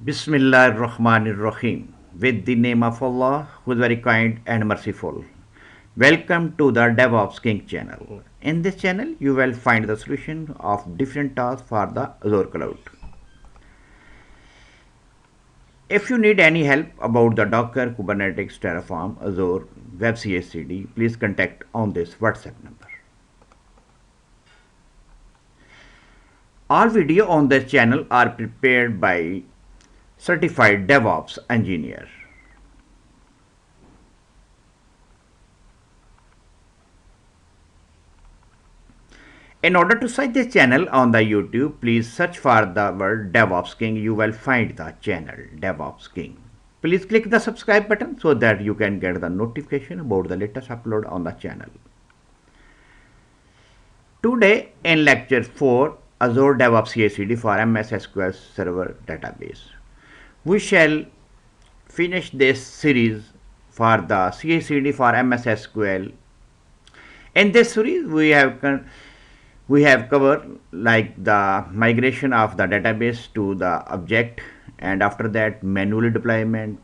Bismillahirrahmanirrahim. With the name of Allah, who is very kind and merciful. Welcome to the DevOps King channel. In this channel, you will find the solution of different tasks for the Azure cloud. If you need any help about the Docker, Kubernetes, Terraform, Azure, Web CICD, please contact on this WhatsApp number. All video on this channel are prepared by certified DevOps engineer. In order to search this channel on the YouTube, please search for the word DevOps King. You will find the channel DevOps King. Please click the subscribe button so that you can get the notification about the latest upload on the channel. Today in lecture 4, Azure DevOps CICD for MSSQLServerDeployment. We shall finish this series for the CICD for MSSQL. In this series, we have covered like the migration of the database to the object, and after that manual deployment,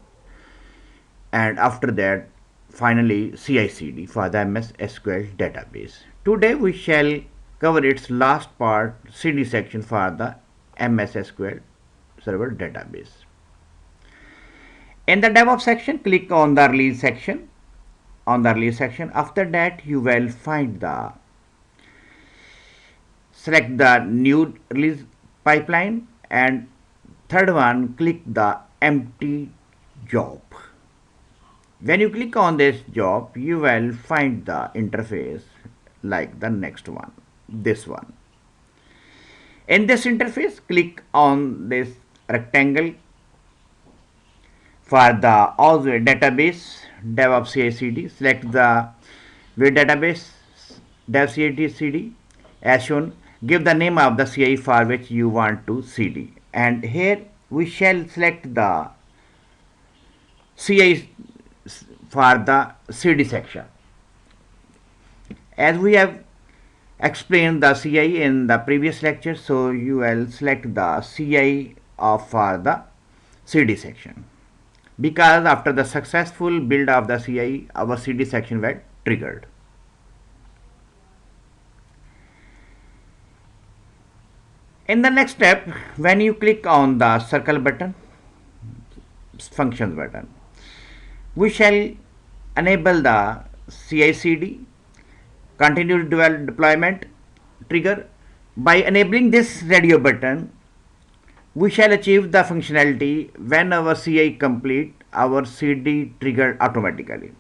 and after that finally CICD for the MSSQL database. Today we shall cover its last part, CD section for the MSSQL server database. In the DevOps section, click on the release section. After that, you will find select the new release pipeline, and third one, click the empty job. When you click on this job, you will find the interface like the next one, this one. In this interface, click on this rectangle for the Azure database DevOps CICD. Select the where database dev CICD as shown. Give the name of the CI for which you want to CD, and here we shall select the CI for the CD section. As we have explained the CI in the previous lecture, so you will select the CI for the CD section, because after the successful build of the CI, our CD section will triggered. In the next step, when you click on the circle button, functions button, we shall enable the CICD continuous deployment trigger. By enabling this radio button, we shall achieve the functionality when our CI complete, our CD triggered automatically,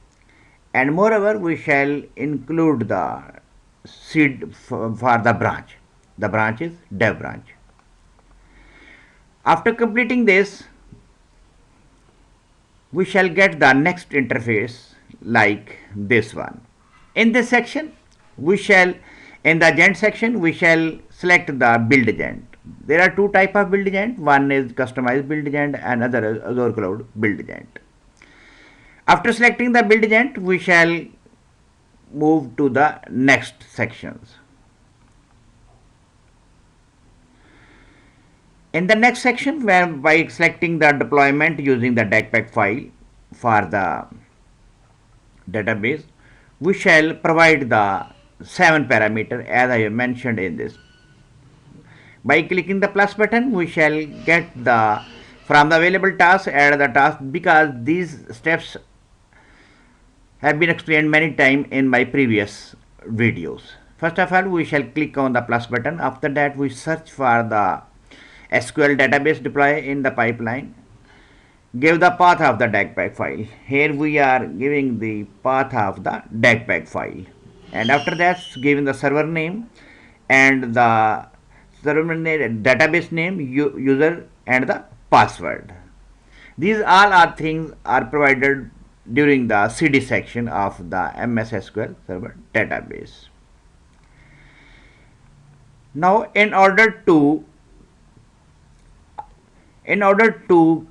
and moreover we shall include the seed for the branch. The branch is dev branch. After completing this, we shall get the next interface like this one. In this section, in the agent section, we shall select the build agent. There are two types of build agent. One is customized build agent and other is Azure Cloud build agent. After selecting the build agent, we shall move to the next sections. In the next section, by selecting the deployment using the DACPAC file for the database, we shall provide the 7 parameter as I have mentioned in this. By clicking the plus button, we shall get from the available tasks, add the task, because these steps have been explained many times in my previous videos. First of all, we shall click on the plus button. After that, we search for the SQL database deploy in the pipeline. Give the path of the DACPAC file. Here we are giving the path of the DACPAC file, and after that giving the server name and the server name, database name, user, and the password. These all are things are provided during the CD section of the MSSQL server database. Now, in order to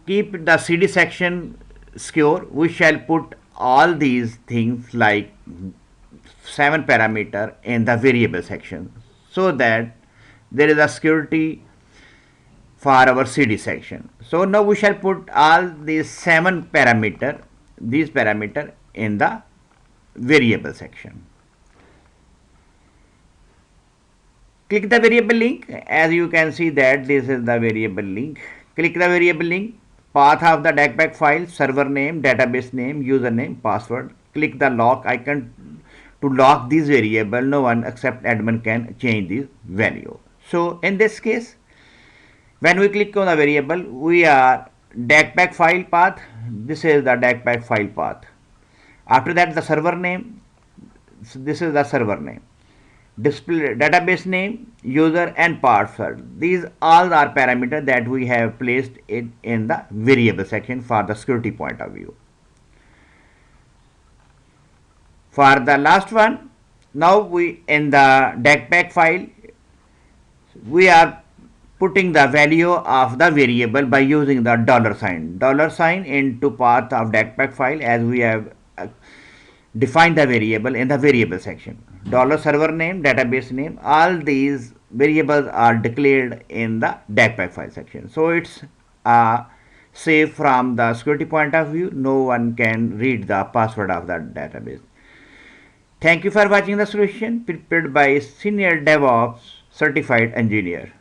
keep the CD section secure, we shall put all these things like 7 parameter in the variable section, so that there is a security for our CD section. So now we shall put all these 7 parameter, these parameter in the variable section. Click the variable link. As you can see that this is the variable link. Click the variable link, path of the DACPAC file, server name, database name, username, password. Click the lock icon to lock this variable. No one except admin can change this value. So in this case, when we click on the variable, we are DACPAC file path. This is the DACPAC file path. After that, the server name. This is the server name. Display database name, user and password. These all are parameters that we have placed it in the variable section for the security point of view. For the last one, now we in the DACPAC file, we are putting the value of the variable by using the dollar sign into path of DACPAC file, as we have define the variable in the variable section. Server name, database name, all these variables are declared in the DACPAC file section. So it's safe from the security point of view. No one can read the password of the database. Thank you for watching the solution prepared by Senior DevOps Certified Engineer.